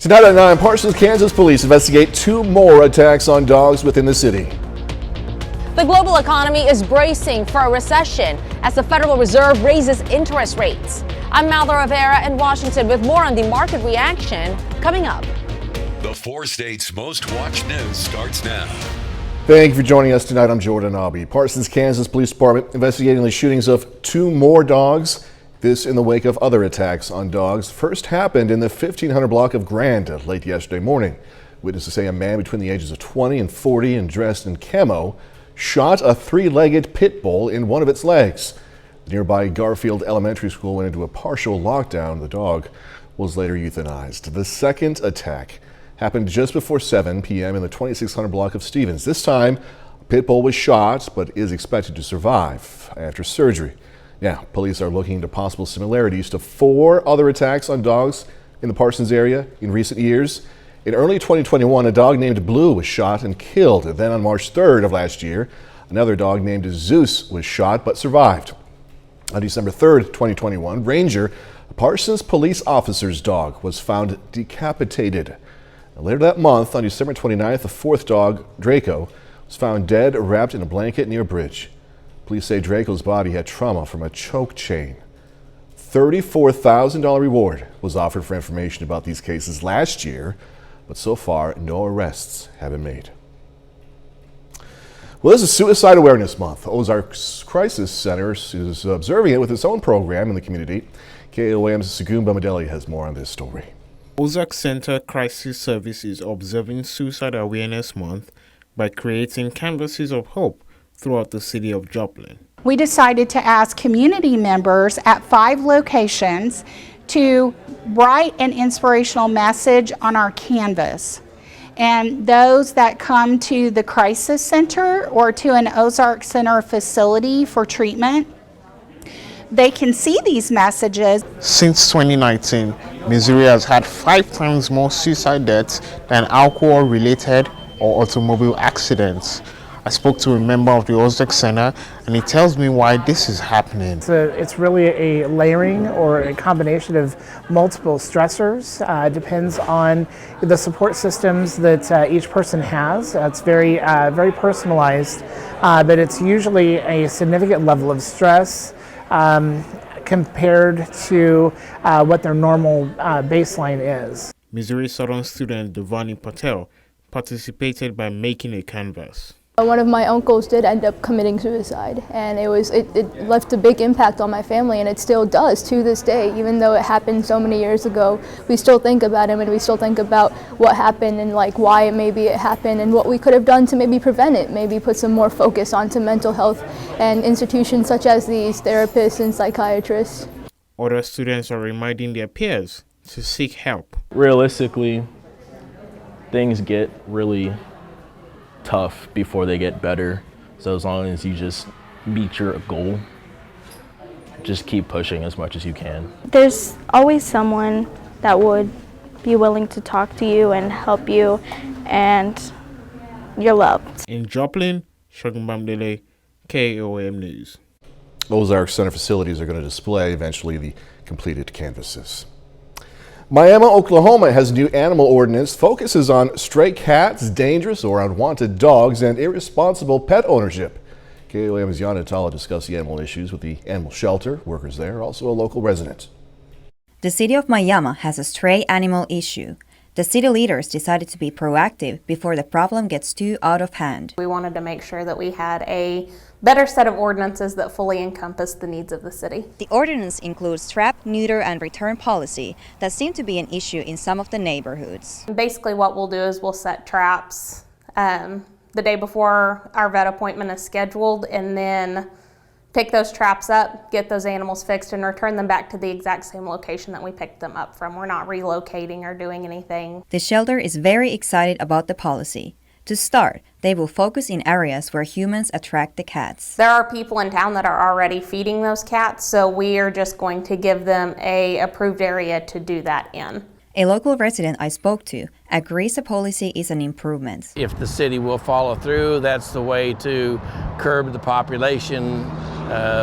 Tonight at 9, Parsons, Kansas police investigate 2 more attacks on dogs within the city. The global economy is bracing for a recession as the Federal Reserve raises interest rates. I'm Mallory Rivera in Washington with more on the market reaction coming up. The 4 states' most watched news starts now. Thank you for joining us tonight. I'm Jordan Aubie. Parsons, Kansas Police Department investigating the shootings of 2 more dogs. This in the wake of other attacks on dogs. First happened in the 1500 block of Grand late yesterday morning. Witnesses say a man between the ages of 20 and 40 and dressed in camo shot a 3-legged pit bull in one of its legs. The nearby Garfield Elementary School went into a partial lockdown. The dog was later euthanized. The second attack happened just before 7 p.m. in the 2600 block of Stevens. This time, a pit bull was shot but is expected to survive after surgery. Now, police are looking into possible similarities to 4 other attacks on dogs in the Parsons area in recent years. In early 2021, a dog named Blue was shot and killed. And then on March 3rd of last year, another dog named Zeus was shot but survived. On December 3rd, 2021, Ranger, a Parsons police officer's dog, was found decapitated. And later that month, on December 29th, a 4th dog, Draco, was found dead wrapped in a blanket near a bridge. Police say Draco's body had trauma from a choke chain. $34,000 reward was offered for information about these cases last year, but so far no arrests have been made. Well, this is Suicide Awareness Month. Ozarks Crisis Center is observing it with its own program in the community. KOAM's Sagumba Medeli has more on this story. Ozarks Center Crisis Service is observing Suicide Awareness Month by creating canvases of hope throughout the city of Joplin. We decided to ask community members at 5 locations to write an inspirational message on our canvas. And those that come to the Crisis Center or to an Ozark Center facility for treatment, they can see these messages. Since 2019, Missouri has had 5 times more suicide deaths than alcohol-related or automobile accidents. I spoke to a member of the Ozark Center, and he tells me why this is happening. It's really a layering or a combination of multiple stressors. Depends on the support systems that each person has. It's very personalized, but it's usually a significant level of stress compared to what their normal baseline is. Missouri Southern student Devani Patel participated by making a canvas. One of my uncles did end up committing suicide, and it left a big impact on my family, and it still does to this day. Even though it happened so many years ago, we still think about him, and we still think about what happened and like why maybe it happened and what we could have done to maybe prevent it, maybe put some more focus onto mental health and institutions such as these, therapists and psychiatrists. Other students are reminding their peers to seek help. Realistically, things get really tough before they get better. So as long as you just meet your goal, just keep pushing as much as you can. There's always someone that would be willing to talk to you and help you, and you're loved. In Joplin, Sagumba Medeli, KOAM News. Ozark Center facilities are going to display eventually the completed canvases. Miami, Oklahoma has a new animal ordinance, focuses on stray cats, dangerous or unwanted dogs, and irresponsible pet ownership. KOAM's Fiona discussed the animal issues with the animal shelter. Workers there, also a local resident. The city of Miami has a stray animal issue. The city leaders decided to be proactive before the problem gets too out of hand. We wanted to make sure that we had a better set of ordinances that fully encompass the needs of the city. The ordinance includes trap, neuter, and return policy that seem to be an issue in some of the neighborhoods. Basically what we'll do is we'll set traps the day before our vet appointment is scheduled, and then pick those traps up, get those animals fixed, and return them back to the exact same location that we picked them up from. We're not relocating or doing anything. The shelter is very excited about the policy. To start, they will focus in areas where humans attract the cats. There are people in town that are already feeding those cats, so we are just going to give them an approved area to do that in. A local resident I spoke to agrees the policy is an improvement. If the city will follow through, that's the way to curb the population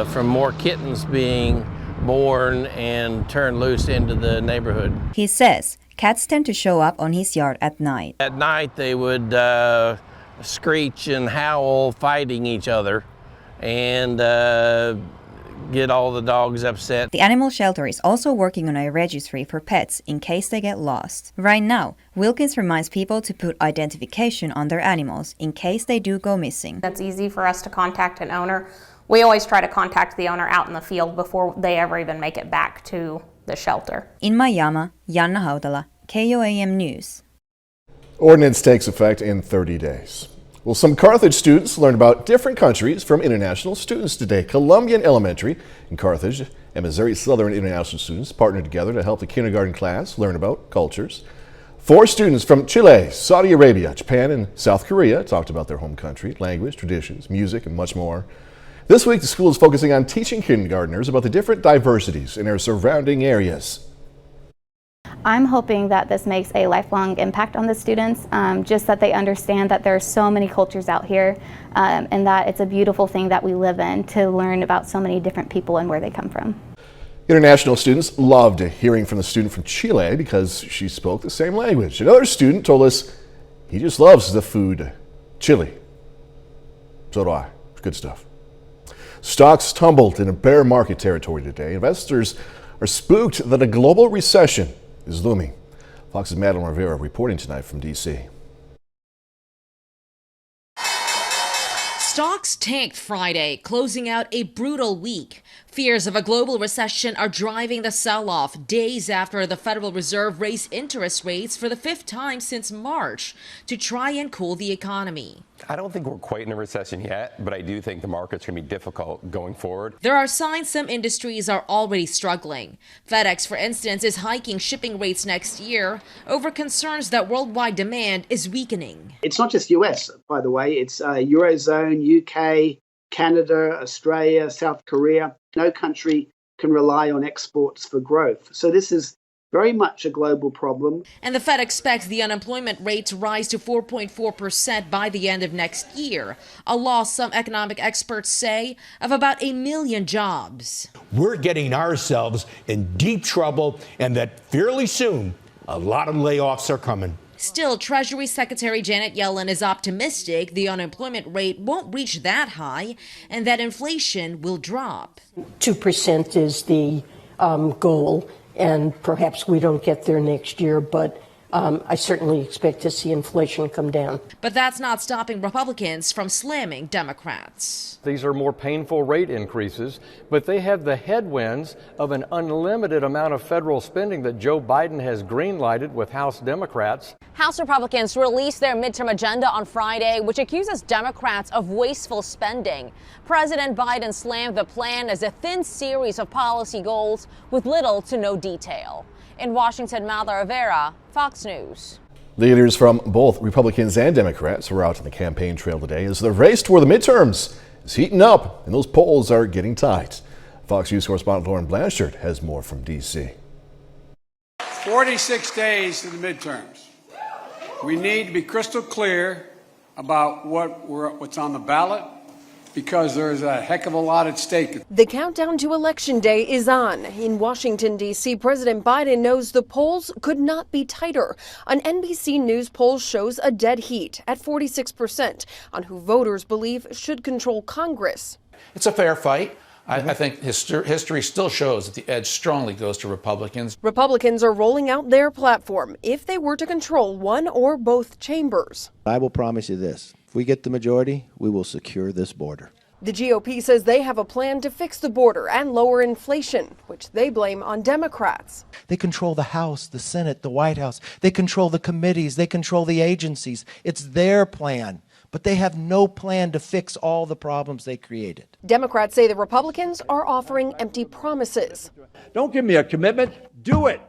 from more kittens being born and turned loose into the neighborhood. He says Cats tend to show up on his yard at night. At night they would screech and howl, fighting each other, and get all the dogs upset. The animal shelter is also working on a registry for pets in case they get lost. Right now, Wilkins reminds people to put identification on their animals in case they do go missing. That's easy for us to contact an owner. We always try to contact the owner out in the field before they ever even make it back to the shelter. In Miami, Janna Hautala, KOAM News. Ordinance takes effect in 30 days. Well, some Carthage students learned about different countries from international students today. Columbian Elementary in Carthage and Missouri Southern international students partnered together to help the kindergarten class learn about cultures. 4 students from Chile, Saudi Arabia, Japan, and South Korea talked about their home country, language, traditions, music, and much more. This week, the school is focusing on teaching kindergartners about the different diversities in their surrounding areas. I'm hoping that this makes a lifelong impact on the students, just that they understand that there are so many cultures out here, and that it's a beautiful thing that we live in to learn about so many different people and where they come from. International students loved hearing from the student from Chile because she spoke the same language. Another student told us he just loves the food chili. So do I. Good stuff. Stocks tumbled in a bear market territory today. Investors are spooked that a global recession is looming. Fox's Madeline Rivera reporting tonight from D.C. Stocks tanked Friday, closing out a brutal week. Fears of a global recession are driving the sell-off days after the Federal Reserve raised interest rates for the 5th time since March to try and cool the economy. I don't think we're quite in a recession yet, but I do think the market's going to be difficult going forward. There are signs some industries are already struggling. FedEx, for instance, is hiking shipping rates next year over concerns that worldwide demand is weakening. It's not just US, by the way. It's Eurozone, UK, Canada, Australia, South Korea. No country can rely on exports for growth. So this is very much a global problem. And the Fed expects the unemployment rate to rise to 4.4% by the end of next year, a loss some economic experts say of about 1 million jobs. We're getting ourselves in deep trouble, and that fairly soon a lot of layoffs are coming. Still, Treasury Secretary Janet Yellen is optimistic the unemployment rate won't reach that high and that inflation will drop. 2% is the goal, and perhaps we don't get there next year, but I certainly expect to see inflation come down. But that's not stopping Republicans from slamming Democrats. These are more painful rate increases, but they have the headwinds of an unlimited amount of federal spending that Joe Biden has green-lighted with House Democrats. House Republicans released their midterm agenda on Friday, which accuses Democrats of wasteful spending. President Biden slammed the plan as a thin series of policy goals with little to no detail. In Washington, Malda Rivera, Fox News. Leaders from both Republicans and Democrats were out on the campaign trail today as the race toward the midterms is heating up and those polls are getting tight. Fox News correspondent Lauren Blanchard has more from D.C. 46 days to the midterms. We need to be crystal clear about what's on the ballot, because there's a heck of a lot at stake. The countdown to Election Day is on. In Washington, D.C., President Biden knows the polls could not be tighter. An NBC News poll shows a dead heat at 46% on who voters believe should control Congress. It's a fair fight. I think history still shows that the edge strongly goes to Republicans. Republicans are rolling out their platform if they were to control one or both chambers. I will promise you this. If we get the majority, we will secure this border. The GOP says they have a plan to fix the border and lower inflation, which they blame on Democrats. They control the House, the Senate, the White House. They control the committees. They control the agencies. It's their plan. But they have no plan to fix all the problems they created. Democrats say the Republicans are offering empty promises. Don't give me a commitment. Do it.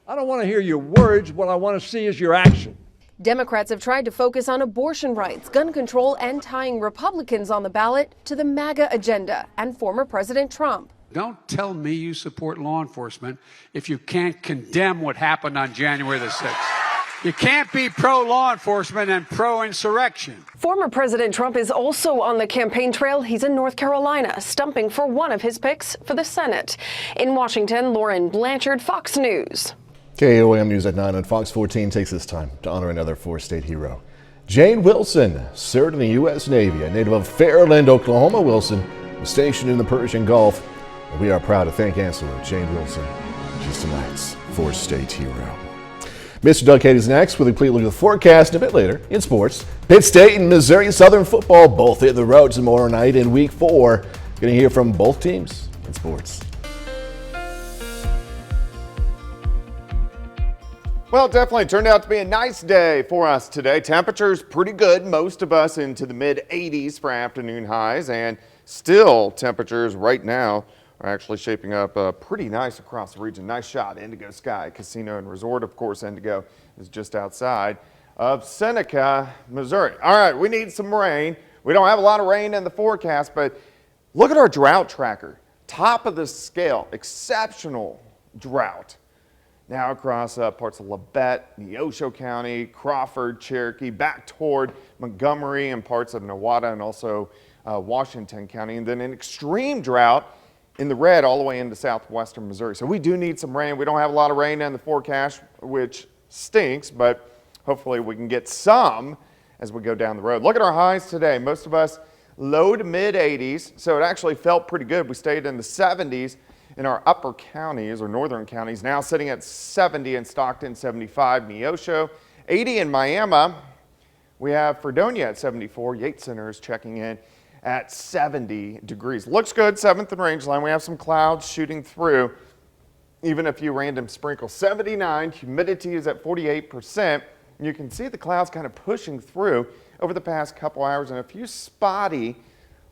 I don't want to hear your words. What I want to see is your action. Democrats have tried to focus on abortion rights, gun control, and tying Republicans on the ballot to the MAGA agenda and former President Trump. Don't tell me you support law enforcement if you can't condemn what happened on January the 6th. You can't be pro-law enforcement and pro-insurrection. Former President Trump is also on the campaign trail. He's in North Carolina, stumping for one of his picks for the Senate. In Washington, Lauren Blanchard, Fox News. KOAM News at 9 on Fox 14 takes this time to honor another four-state hero. Jane Wilson served in the U.S. Navy. A native of Fairland, Oklahoma, Wilson was stationed in the Persian Gulf. And we are proud to thank and salute Jane Wilson. She's tonight's four-state hero. Mr. Doug Cade is next with a complete look at the forecast a bit later in sports. Pitt State and Missouri Southern football both hit the road tomorrow night in Week 4. Going to hear from both teams in sports. Well, it definitely turned out to be a nice day for us today. Temperatures pretty good, most of us into the mid-80s for afternoon highs, and still temperatures right now are actually shaping up pretty nice across the region. Nice shot, Indigo Sky Casino and Resort. Of course, Indigo is just outside of Seneca, Missouri. All right, we need some rain. We don't have a lot of rain in the forecast, but look at our drought tracker. Top of the scale, exceptional drought. Now across parts of Labette, Neosho County, Crawford, Cherokee, back toward Montgomery and parts of Nowata and also Washington County. And then an extreme drought in the red all the way into southwestern Missouri. So we do need some rain. We don't have a lot of rain in the forecast, which stinks, but hopefully we can get some as we go down the road. Look at our highs today. Most of us low to mid 80s, so it actually felt pretty good. We stayed in the 70s in our upper counties or northern counties, now sitting at 70 in Stockton, 75 Neosho, 80 in Miami. We have Fredonia at 74. Yates Center is checking in at 70 degrees. Looks good, 7th and Rangeline. We have some clouds shooting through, even a few random sprinkles. 79, humidity is at 48%. You can see the clouds kind of pushing through over the past couple hours and a few spotty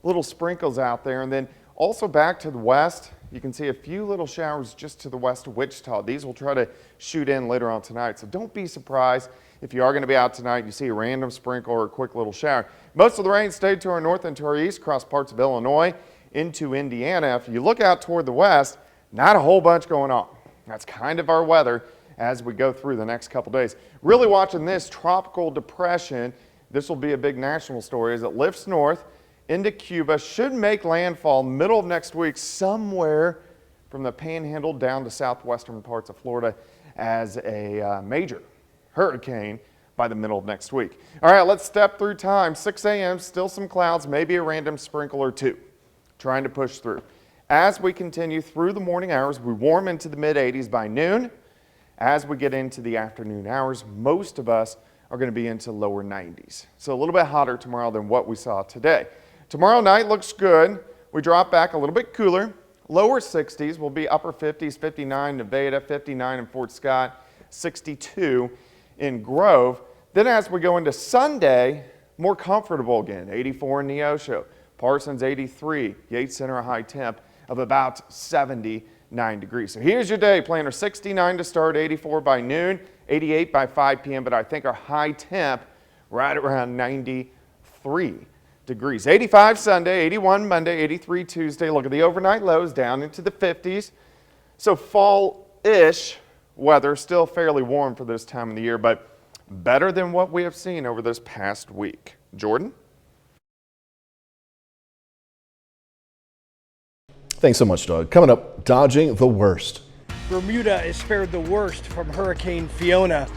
little sprinkles out there. And then also back to the west, you can see a few little showers just to the west of Wichita. These will try to shoot in later on tonight. So don't be surprised if you are going to be out tonight, you see a random sprinkle or a quick little shower. Most of the rain stayed to our north and to our east, across parts of Illinois into Indiana. If you look out toward the west, not a whole bunch going on. That's kind of our weather as we go through the next couple days. Really watching this tropical depression. This will be a big national story as it lifts north into Cuba, should make landfall middle of next week somewhere from the Panhandle down to southwestern parts of Florida as a major hurricane by the middle of next week. All right, let's step through time. 6 a.m., still some clouds, maybe a random sprinkle or two, trying to push through. As we continue through the morning hours, we warm into the mid-80s by noon. As we get into the afternoon hours, most of us are going to be into lower 90s. So a little bit hotter tomorrow than what we saw today. Tomorrow night looks good. We drop back a little bit cooler. Lower 60s will be upper 50s, 59 Nevada, 59 in Fort Scott, 62 in Grove. Then as we go into Sunday, more comfortable again, 84 in Neosho, Parsons 83, Yates Center a high temp of about 79 degrees. So here's your day planner, 69 to start, 84 by noon, 88 by 5 p.m., but I think our high temp right around 93 degrees. 85 Sunday, 81 Monday, 83 Tuesday. Look at the overnight lows down into the 50s. So fall-ish weather, still fairly warm for this time of the year, but better than what we have seen over this past week. Jordan? Thanks so much, Doug. Coming up, dodging the worst. Bermuda is spared the worst from Hurricane Fiona,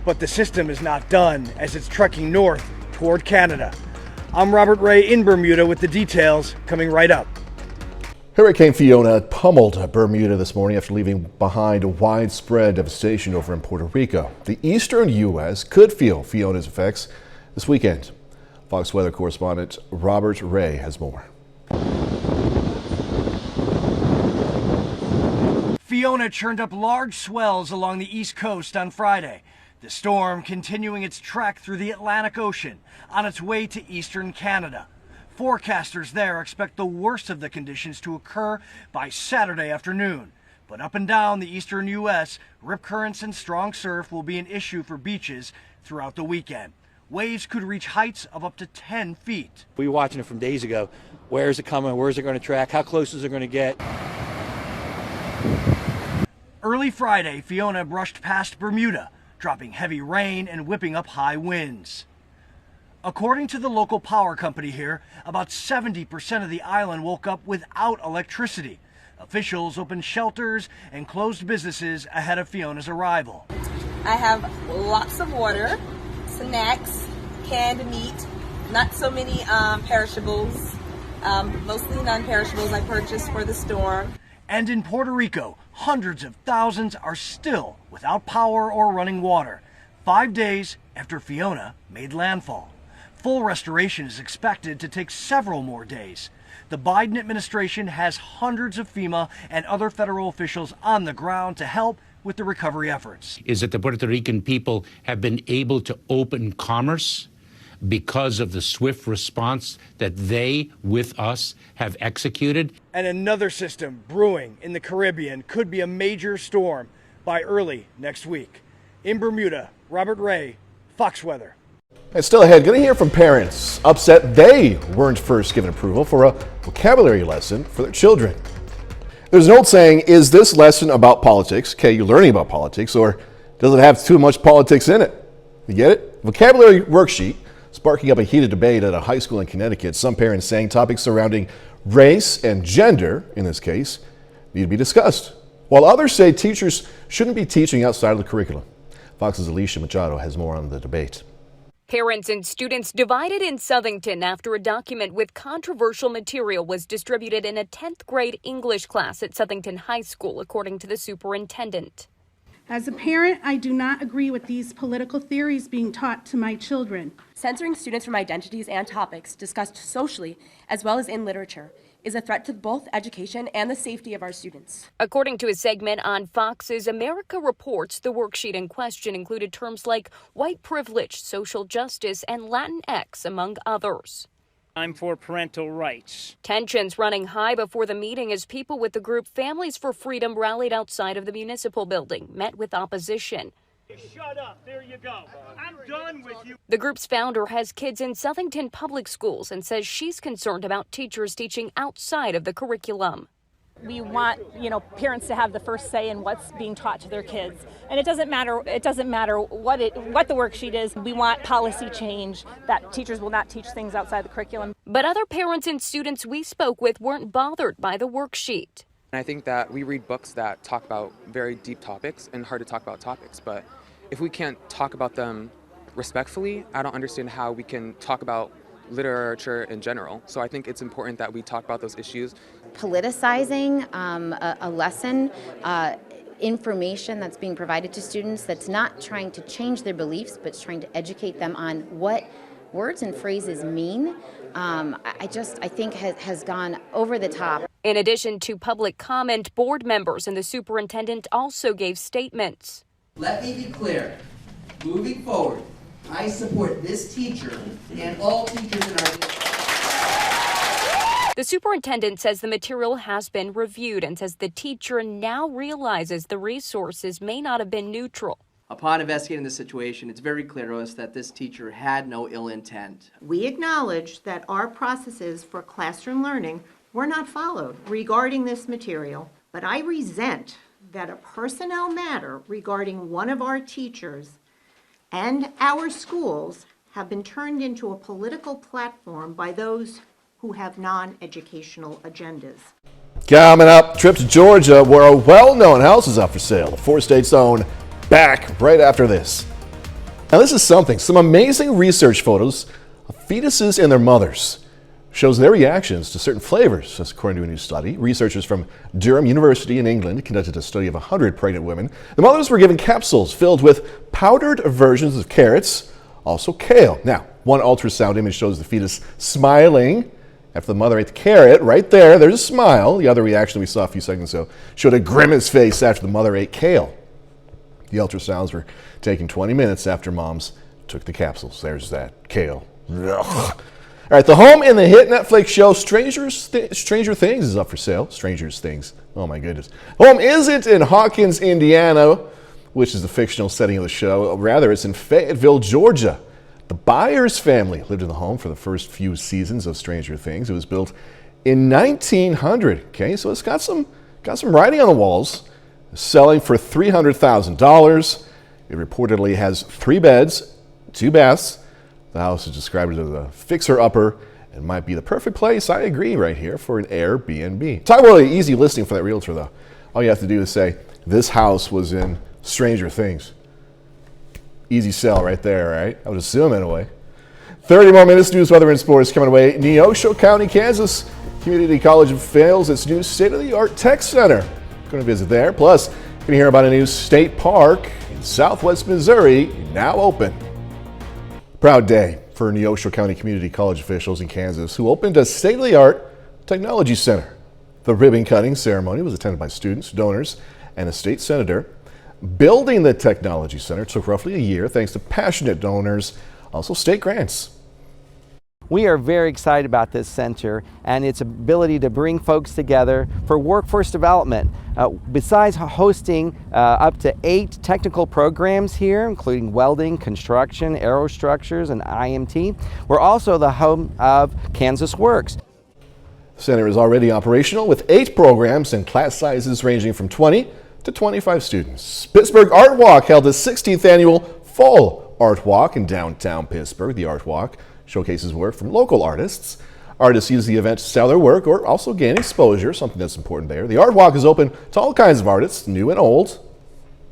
but the system is not done as it's trekking north toward Canada. I'm Robert Ray in Bermuda with the details coming right up. Hurricane Fiona pummeled Bermuda this morning after leaving behind widespread devastation over in Puerto Rico. The eastern U.S. could feel Fiona's effects this weekend. Fox weather correspondent Robert Ray has more. Fiona churned up large swells along the east coast on Friday. The storm continuing its trek through the Atlantic Ocean on its way to eastern Canada. Forecasters there expect the worst of the conditions to occur by Saturday afternoon. But up and down the eastern U.S., rip currents and strong surf will be an issue for beaches throughout the weekend. Waves could reach heights of up to 10 feet. We were watching it from days ago. Where is it coming? Where is it going to track? How close is it going to get? Early Friday, Fiona brushed past Bermuda, dropping heavy rain and whipping up high winds. According to the local power company here, about 70% of the island woke up without electricity. Officials opened shelters and closed businesses ahead of Fiona's arrival. I have lots of water, snacks, canned meat, not so many perishables, mostly non-perishables I purchased for the storm. And in Puerto Rico, hundreds of thousands are still without power or running water, 5 days after Fiona made landfall. Full restoration is expected to take several more days. The Biden administration has hundreds of FEMA and other federal officials on the ground to help with the recovery efforts. Is that the Puerto Rican people have been able to open commerce because of the swift response that they, with us, have executed. And another system brewing in the Caribbean could be a major storm by early next week. In Bermuda, Robert Ray, Fox Weather. And still ahead, going to hear from parents upset they weren't first given approval for a vocabulary lesson for their children. There's an old saying, is this lesson about politics? Okay, you're learning about politics, or does it have too much politics in it? You get it? Vocabulary worksheet sparking up a heated debate at a high school in Connecticut. Some parents saying topics surrounding race and gender, in this case, need to be discussed, while others say teachers shouldn't be teaching outside of the curriculum. Fox's Alicia Machado has more on the debate. Parents and students divided in Southington after a document with controversial material was distributed in a 10th grade English class at Southington High School, according to the superintendent. As a parent, I do not agree with these political theories being taught to my children. Censoring students from identities and topics discussed socially as well as in literature is a threat to both education and the safety of our students. According to a segment on Fox's America Reports, the worksheet in question included terms like white privilege, social justice, and Latinx, among others. I'm for parental rights. Tensions running high before the meeting as people with the group Families for Freedom rallied outside of the municipal building, met with opposition. Shut up, there you go. I'm done with you. The group's founder has kids in Southington public schools and says she's concerned about teachers teaching outside of the curriculum. We want, parents to have the first say in what's being taught to their kids. And it doesn't matter what the worksheet is. We want policy change that teachers will not teach things outside the curriculum. But other parents and students we spoke with weren't bothered by the worksheet. I think that we read books that talk about very deep topics and hard to talk about topics, but if we can't talk about them respectfully, I don't understand how we can talk about literature in general. So I think it's important that we talk about those issues. Politicizing a lesson, information that's being provided to students that's not trying to change their beliefs, but trying to educate them on what words and phrases mean, I think has gone over the top. In addition to public comment, board members and the superintendent also gave statements. Let me be clear, moving forward, I support this teacher and all teachers in our district. The superintendent says the material has been reviewed and says the teacher now realizes the resources may not have been neutral. Upon investigating the situation, it's very clear to us that this teacher had no ill intent. We acknowledge that our processes for classroom learning were not followed regarding this material, but I resent that a personnel matter regarding one of our teachers and our schools have been turned into a political platform by those who have non-educational agendas. Coming up, trip to Georgia where a well-known house is up for sale. The four-state zone back right after this. Now this is something, some amazing research photos of fetuses and their mothers. Shows their reactions to certain flavors. That's according to a new study. Researchers from Durham University in England conducted a study of 100 pregnant women. The mothers were given capsules filled with powdered versions of carrots, also kale. Now, one ultrasound image shows the fetus smiling after the mother ate the carrot. Right there, there's a smile. The other reaction we saw a few seconds ago showed a grimace face after the mother ate kale. The ultrasounds were taken 20 minutes after moms took the capsules. There's that kale. Ugh. All right, the home in the hit Netflix show Stranger Things is up for sale. Stranger Things. Oh my goodness. Home isn't in Hawkins, Indiana, which is the fictional setting of the show. Rather, it's in Fayetteville, Georgia. The Byers family lived in the home for the first few seasons of Stranger Things. It was built in 1900. Okay, so it's got some writing on the walls. Selling for $300,000. It reportedly has 3 beds, 2 baths. The house is described as a fixer-upper It might be the perfect place, I agree, right here for an Airbnb. Talk about an easy listing for that realtor, though. All you have to do is say, this house was in Stranger Things. Easy sell right there, right? I would assume, anyway. 30 more minutes, news, weather, and sports coming away. Neosho County, Kansas Community College unveils its new state-of-the-art tech center. Going to visit there. Plus, you're going to hear about a new state park in southwest Missouri, now open. Proud day for Neosho County Community College officials in Kansas who opened a state-of-the-art technology center. The ribbon cutting ceremony was attended by students, donors, and a state senator. Building the technology center took roughly a year thanks to passionate donors, also state grants. We are very excited about this center and its ability to bring folks together for workforce development. Besides hosting up to 8 technical programs here, including welding, construction, aerostructures, and IMT, we're also the home of Kansas Works. The center is already operational with 8 programs and class sizes ranging from 20 to 25 students. Pittsburgh Art Walk held its 16th annual Fall Art Walk in downtown Pittsburgh. The Art Walk showcases work from local artists. Artists use the event to sell their work or also gain exposure, something that's important there. The Art Walk is open to all kinds of artists, new and old.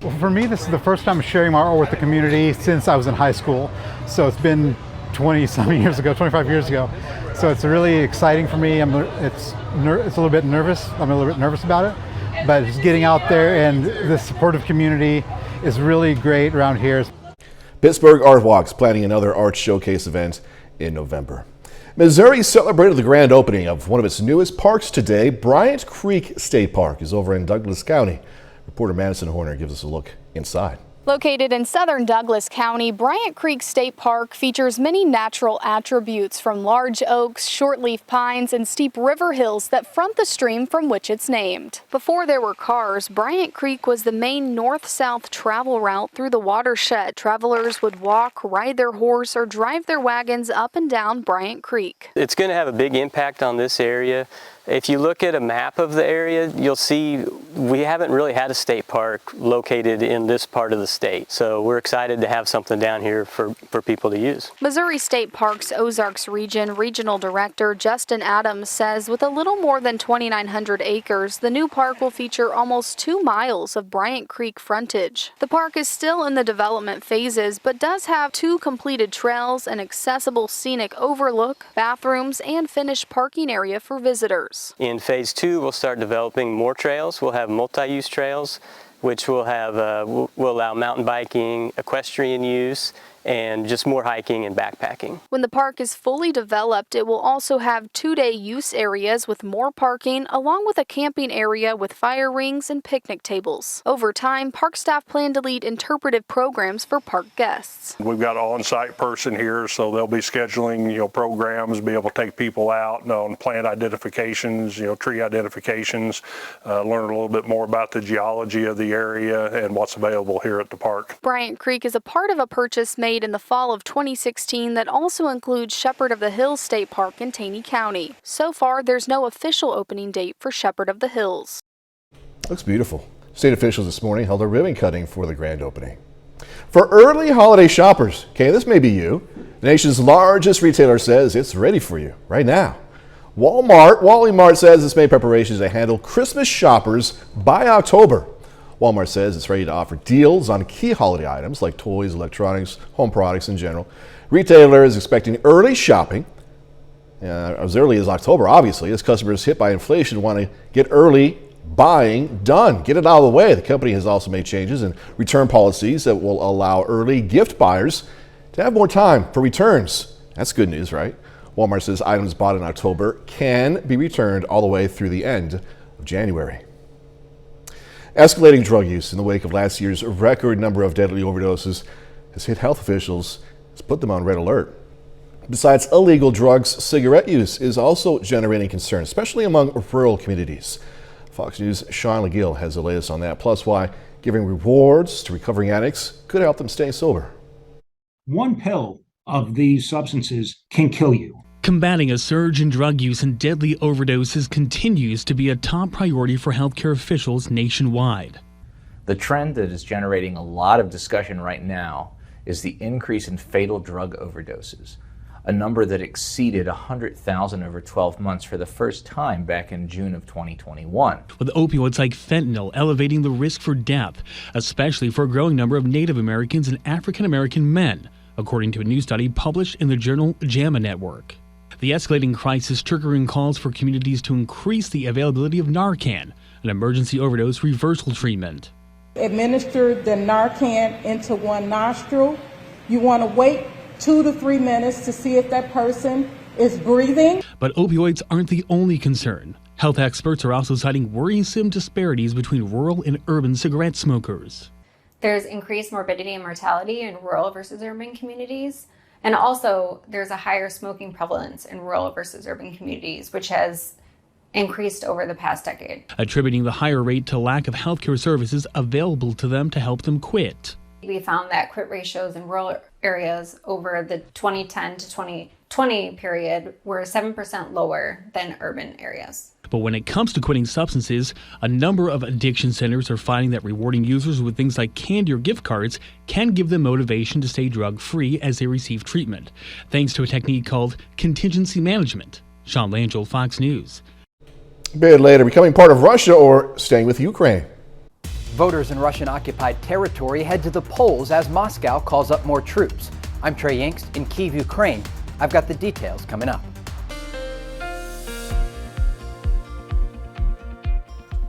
Well, for me, this is the first time sharing my art with the community since I was in high school. So it's been 20-something years ago, 25 years ago. So it's really exciting for me. It's a little bit nervous. I'm a little bit nervous about it. But just getting out there and the supportive community is really great around here. Pittsburgh Art Walk's planning another art showcase event in November. Missouri celebrated the grand opening of one of its newest parks today. Bryant Creek State Park is over in Douglas County. Reporter Madison Horner gives us a look inside. Located in southern Douglas County, Bryant Creek State Park features many natural attributes from large oaks, shortleaf pines, and steep river hills that front the stream from which it's named. Before there were cars, Bryant Creek was the main north-south travel route through the watershed. Travelers would walk, ride their horse, or drive their wagons up and down Bryant Creek. It's going to have a big impact on this area. If you look at a map of the area, you'll see we haven't really had a state park located in this part of the state. So we're excited to have something down here for people to use. Missouri State Parks Ozarks Region Regional Director Justin Adams says with a little more than 2,900 acres, the new park will feature almost 2 miles of Bryant Creek frontage. The park is still in the development phases, but does have 2 completed trails, an accessible scenic overlook, bathrooms, and finished parking area for visitors. In phase 2, we'll start developing more trails. We'll have multi-use trails, which will allow mountain biking, equestrian use, and just more hiking and backpacking. When the park is fully developed, it will also have 2-day use areas with more parking, along with a camping area with fire rings and picnic tables. Over time, park staff plan to lead interpretive programs for park guests. We've got an on-site person here, so they'll be scheduling, programs, be able to take people out on plant identifications, tree identifications, learn a little bit more about the geology of the area and what's available here at the park. Bryant Creek is a part of a purchase made in the fall of 2016 that also includes Shepherd of the Hills State Park in Taney County. So far, there's no official opening date for Shepherd of the Hills. Looks beautiful. State officials this morning held a ribbon cutting for the grand opening. For early holiday shoppers, okay, this may be you. The nation's largest retailer says it's ready for you right now. Wally Mart says it's made preparations to handle Christmas shoppers by October. Walmart says it's ready to offer deals on key holiday items like toys, electronics, home products in general. Retailer is expecting early shopping, as early as October, obviously, as customers hit by inflation want to get early buying done, get it out of the way. The company has also made changes in return policies that will allow early gift buyers to have more time for returns. That's good news, right? Walmart says items bought in October can be returned all the way through the end of January. Escalating drug use in the wake of last year's record number of deadly overdoses has hit health officials, has put them on red alert. Besides illegal drugs, cigarette use is also generating concern, especially among rural communities. Fox News' Sean LaGill has the latest on that, plus why giving rewards to recovering addicts could help them stay sober. One pill of these substances can kill you. Combating a surge in drug use and deadly overdoses continues to be a top priority for healthcare officials nationwide. The trend that is generating a lot of discussion right now is the increase in fatal drug overdoses. a number that exceeded 100,000 over 12 months for the first time back in June of 2021. With opioids like fentanyl elevating the risk for death, especially for a growing number of Native Americans and African American men, according to a new study published in the journal JAMA Network. The escalating crisis triggering calls for communities to increase the availability of Narcan, an emergency overdose reversal treatment. Administer the Narcan into one nostril. You want to wait 2 to 3 minutes to see if that person is breathing. But opioids aren't the only concern. Health experts are also citing worrisome disparities between rural and urban cigarette smokers. There's increased morbidity and mortality in rural versus urban communities. And also, there's a higher smoking prevalence in rural versus urban communities, which has increased over the past decade. Attributing the higher rate to lack of healthcare services available to them to help them quit. We found that quit ratios in rural areas over the 2010 to 2020 period were 7% lower than urban areas. But when it comes to quitting substances, a number of addiction centers are finding that rewarding users with things like candy or gift cards can give them motivation to stay drug-free as they receive treatment, thanks to a technique called contingency management. Sean Langell, Fox News. A bit later, becoming part of Russia or staying with Ukraine. Voters in Russian-occupied territory head to the polls as Moscow calls up more troops. I'm Trey Yanks in Kyiv, Ukraine. I've got the details coming up.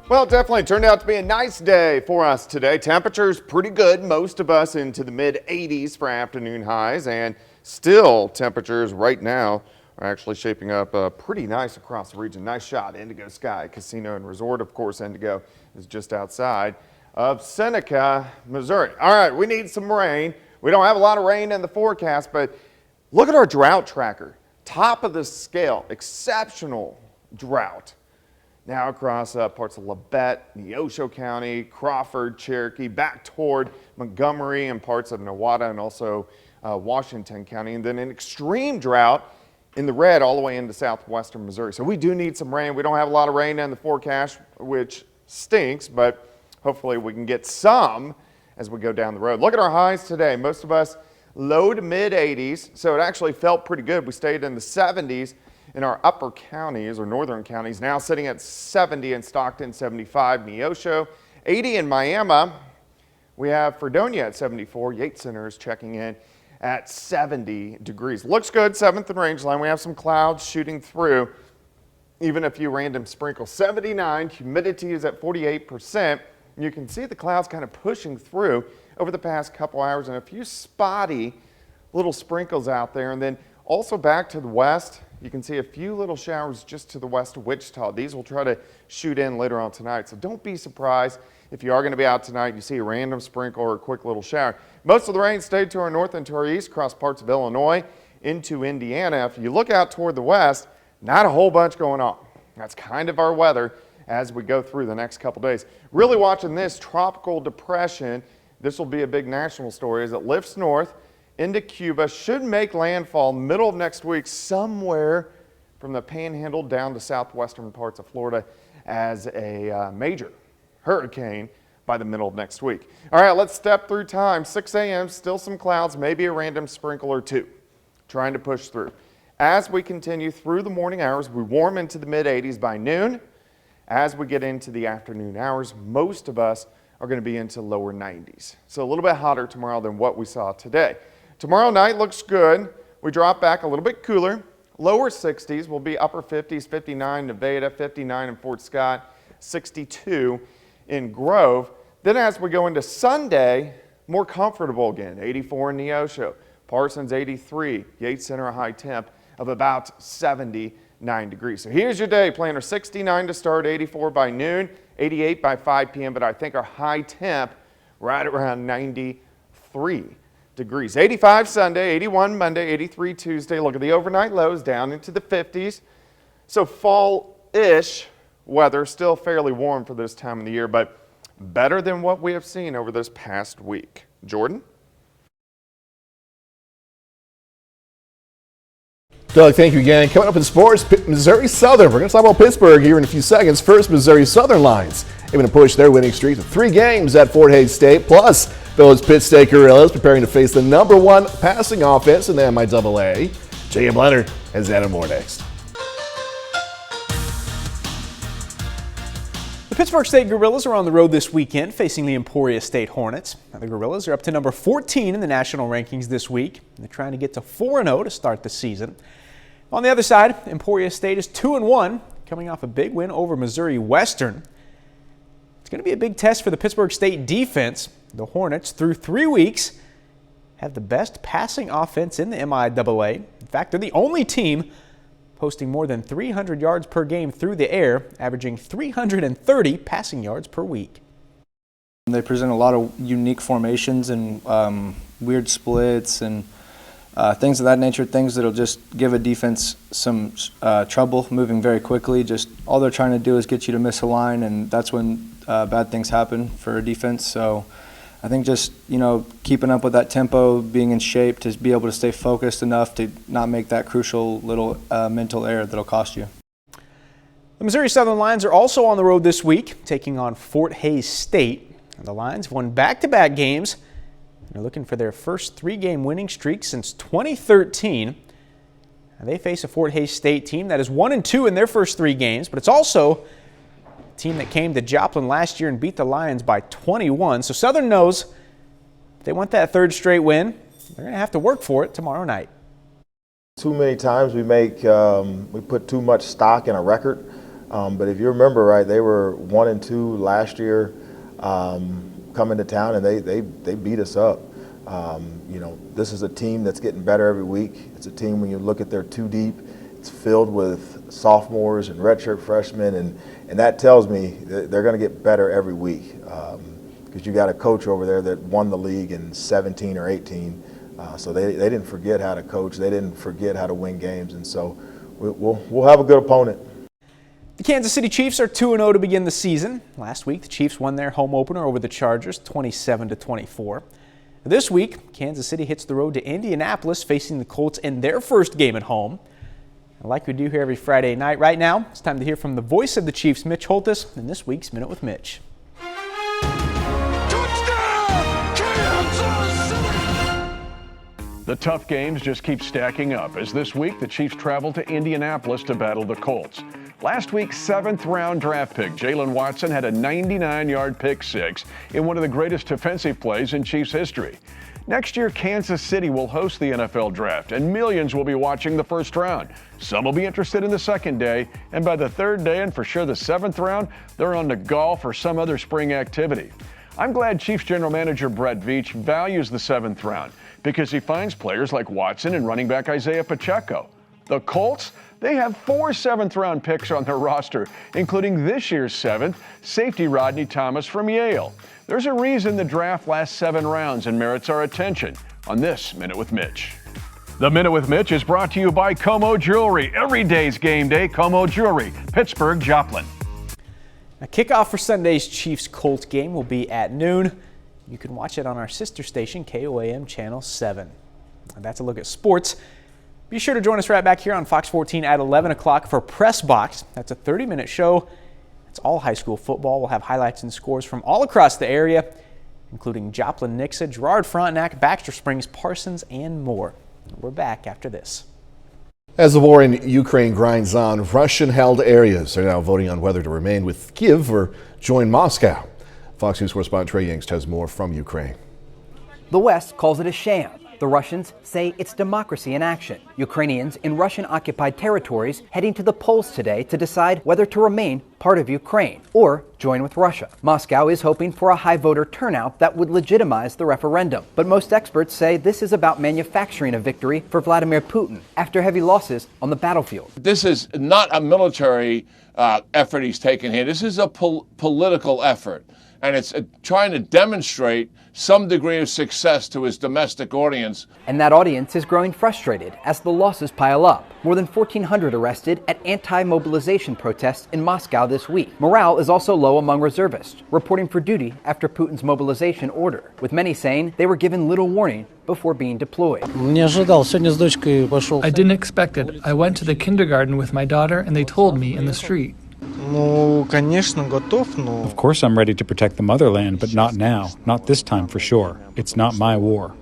Well, it definitely turned out to be a nice day for us today. Temperatures pretty good, most of us into the mid-80s for afternoon highs, and still temperatures right now are actually shaping up pretty nice across the region. Nice shot, Indigo Sky Casino and Resort. Of course, Indigo is just outside of Seneca, Missouri. All right, we need some rain. We don't have a lot of rain in the forecast, but look at our drought tracker. Top of the scale, exceptional drought. Now across parts of Labette, Neosho County, Crawford, Cherokee, back toward Montgomery and parts of Nowata and also Washington County. And then an extreme drought in the red all the way into southwestern Missouri. So we do need some rain. We don't have a lot of rain in the forecast, which stinks, but hopefully we can get some as we go down the road. Look at our highs today. Most of us low to mid 80s, so it actually felt pretty good. We stayed in the 70s. In our upper counties or northern counties, now sitting at 70 in Stockton, 75 Neosho, 80 in Miami. We have Fredonia at 74. Yates Center is checking in at 70 degrees. Looks good, 7th and range line. We have some clouds shooting through, even a few random sprinkles. 79, humidity is at 48%. You can see the clouds kind of pushing through over the past couple hours and a few spotty little sprinkles out there. And then also back to the west, you can see a few little showers just to the west of Wichita. These will try to shoot in later on tonight. So don't be surprised if you are going to be out tonight, you see a random sprinkle or a quick little shower. Most of the rain stayed to our north and to our east, across parts of Illinois into Indiana. If you look out toward the west, not a whole bunch going on. That's kind of our weather as we go through the next couple days. Really watching this tropical depression. This will be a big national story as it lifts north into Cuba, should make landfall middle of next week somewhere from the Panhandle down to southwestern parts of Florida as a major hurricane by the middle of next week. All right, let's step through time. 6 a.m., still some clouds, maybe a random sprinkle or two, trying to push through. As we continue through the morning hours, we warm into the mid-80s by noon. As we get into the afternoon hours, most of us are going to be into lower 90s. So a little bit hotter tomorrow than what we saw today. Tomorrow night looks good. We drop back a little bit cooler. Lower 60s will be upper 50s, 59 in Nevada, 59 in Fort Scott, 62 in Grove. Then as we go into Sunday, more comfortable again, 84 in Neosho, Parsons 83, Yates Center a high temp of about 79 degrees. So here's your day planner, 69 to start, 84 by noon, 88 by 5 p.m., but I think our high temp right around 93 degrees. 85 Sunday, 81 Monday, 83 Tuesday. Look at the overnight lows down into the 50s. So fall-ish weather, still fairly warm for this time of the year, but better than what we have seen over this past week. Jordan? Doug, thank you again. Coming up in sports, Missouri Southern. We're going to talk about Pittsburgh here in a few seconds. First, Missouri Southern Lions aiming to push their winning streak to 3 games at Fort Hays State. Plus, those Pitt State Gorillas preparing to face the #1 passing offense in the MIAA. J.M. Leonard has that and more next. The Pittsburgh State Gorillas are on the road this weekend facing the Emporia State Hornets. Now, the Gorillas are up to number 14 in the national rankings this week. They're trying to get to 4-0 to start the season. On the other side, Emporia State is 2-1, coming off a big win over Missouri Western. It's going to be a big test for the Pittsburgh State defense. The Hornets, through 3 weeks, have the best passing offense in the MIAA. In fact, they're the only team posting more than 300 yards per game through the air, averaging 330 passing yards per week. They present a lot of unique formations and weird splits and things of that nature, things that'll just give a defense some trouble moving very quickly. Just all they're trying to do is get you to miss a line, and that's when bad things happen for a defense. So I think just, keeping up with that tempo, being in shape to be able to stay focused enough to not make that crucial little mental error that'll cost you. The Missouri Southern Lions are also on the road this week, taking on Fort Hays State. The Lions have won back-to-back games. They're looking for their first 3-game winning streak since 2013. And they face a Fort Hays State team that is 1-2 in their first 3 games, but it's also team that came to Joplin last year and beat the Lions by 21. So Southern knows if they want that 3rd straight win, they're going to have to work for it tomorrow night. Too many times we put too much stock in a record. But if you remember right, they were 1-2 last year coming to town, and they beat us up. This is a team that's getting better every week. It's a team, when you look at their 2 deep, it's filled with sophomores and redshirt freshmen, and that tells me that they're going to get better every week, because you got a coach over there that won the league in 17 or 18, so they didn't forget how to coach, they didn't forget how to win games, and so we'll have a good opponent. The Kansas City Chiefs are 2-0 to begin the season. Last week, the Chiefs won their home opener over the Chargers, 27-24. This week, Kansas City hits the road to Indianapolis, facing the Colts in their first game at home. Like we do here every Friday night, right now, it's time to hear from the voice of the Chiefs, Mitch Holthus, in this week's Minute with Mitch. The tough games just keep stacking up, as this week the Chiefs travel to Indianapolis to battle the Colts. Last week's 7th-round draft pick, Jalen Watson, had a 99-yard pick six in one of the greatest defensive plays in Chiefs history. Next year, Kansas City will host the NFL Draft, and millions will be watching the first round. Some will be interested in the second day, and by the 3rd day, and for sure the 7th round, they're on to golf or some other spring activity. I'm glad Chiefs General Manager Brett Veach values the 7th round, because he finds players like Watson and running back Isaiah Pacheco. The Colts, they have 4 7th-round picks on their roster, including this year's 7th, safety Rodney Thomas from Yale. There's a reason the draft lasts 7 rounds and merits our attention on this Minute with Mitch. The Minute with Mitch is brought to you by Como Jewelry. Every day's game day, Como Jewelry, Pittsburgh, Joplin. Now, kickoff for Sunday's Chiefs-Colts game will be at noon. You can watch it on our sister station, KOAM Channel 7. And that's a look at sports. Be sure to join us right back here on Fox 14 at 11 o'clock for Press Box. That's a 30-minute show. It's all high school football. We'll have highlights and scores from all across the area, including Joplin, Nixa, Girard, Frontenac, Baxter Springs, Parsons, and more. We're back after this. As the war in Ukraine grinds on, Russian-held areas are now voting on whether to remain with Kyiv or join Moscow. Fox News correspondent Trey Yingst has more from Ukraine. The West calls it a sham. The Russians say it's democracy in action. Ukrainians in Russian-occupied territories heading to the polls today to decide whether to remain part of Ukraine or join with Russia. Moscow is hoping for a high voter turnout that would legitimize the referendum. But most experts say this is about manufacturing a victory for Vladimir Putin after heavy losses on the battlefield. This is not a military effort he's taken here. This is a political effort. And it's trying to demonstrate some degree of success to his domestic audience. And that audience is growing frustrated as the losses pile up. More than 1,400 arrested at anti-mobilization protests in Moscow this week. Morale is also low among reservists, reporting for duty after Putin's mobilization order, with many saying they were given little warning before being deployed. I didn't expect it. I went to the kindergarten with my daughter and they told me in the street. Of course I'm ready to protect the motherland, but not now. Not this time for sure. It's not my war.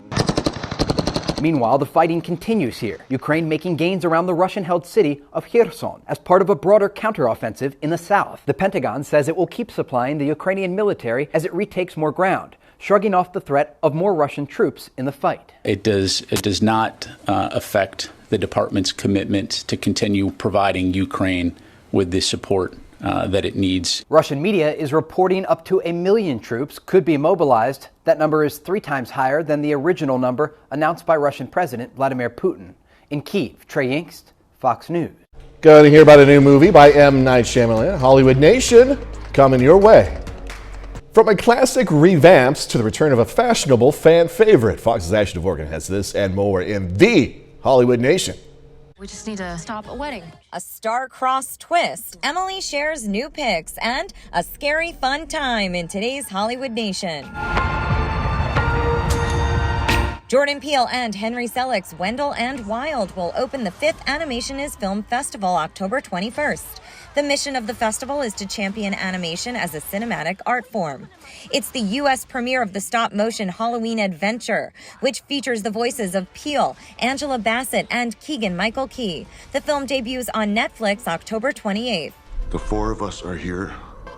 Meanwhile, the fighting continues here, Ukraine making gains around the Russian-held city of Kherson as part of a broader counteroffensive in the south. The Pentagon says it will keep supplying the Ukrainian military as it retakes more ground, shrugging off the threat of more Russian troops in the fight. It does not affect the department's commitment to continue providing Ukraine with the support that it needs. Russian media is reporting up to 1 million troops could be mobilized. That number is 3 times higher than the original number announced by Russian President Vladimir Putin. In Kyiv, Trey Yingst, Fox News. Going to hear about a new movie by M. Night Shyamalan, Hollywood Nation, coming your way. From a classic revamps to the return of a fashionable fan favorite, Fox's Ashley Dvorkin has this and more in the Hollywood Nation. We just need to stop a wedding. A star-crossed twist. Emily shares new pics and a scary fun time in today's Hollywood Nation. Jordan Peele and Henry Selick's Wendell and Wild will open the 5th Animation is Film Festival October 21st. The mission of the festival is to champion animation as a cinematic art form. It's the U.S. premiere of the stop-motion Halloween adventure, which features the voices of Peele, Angela Bassett, and Keegan-Michael Key. The film debuts on Netflix October 28th. The 4 of us are here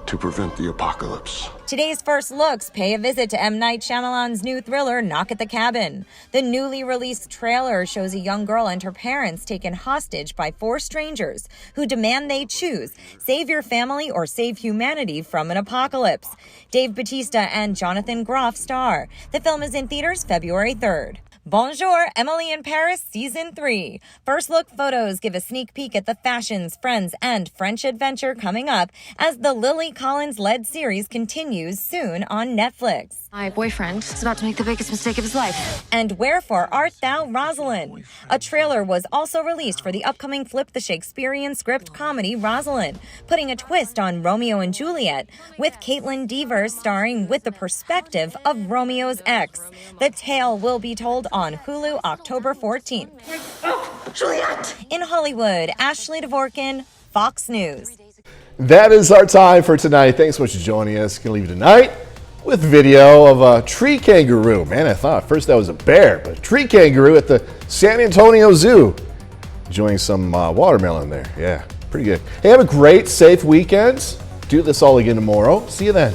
to prevent the apocalypse. Today's first looks pay a visit to M. Night Shyamalan's new thriller, Knock at the Cabin. The newly released trailer shows a young girl and her parents taken hostage by 4 strangers who demand they choose, save your family or save humanity from an apocalypse. Dave Bautista and Jonathan Groff star. The film is in theaters February 3rd. Bonjour, Emily in Paris Season 3. First look photos give a sneak peek at the fashions, friends, and French adventure coming up as the Lily Collins-led series continues soon on Netflix. My boyfriend is about to make the biggest mistake of his life. And Wherefore Art Thou, Rosalind? A trailer was also released for the upcoming Flip the Shakespearean script comedy Rosalind, putting a twist on Romeo and Juliet, with Caitlin Dever starring with the perspective of Romeo's ex. The tale will be told on Hulu October 14th. Oh, Juliet! In Hollywood, Ashley Dvorkin, Fox News. That is our time for tonight. Thanks so much for joining us. Gonna leave you tonight with video of a tree kangaroo. Man, I thought at first that was a bear, but a tree kangaroo at the San Antonio Zoo. Enjoying some watermelon there. Yeah, pretty good. Hey, have a great, safe weekend. Do this all again tomorrow. See you then.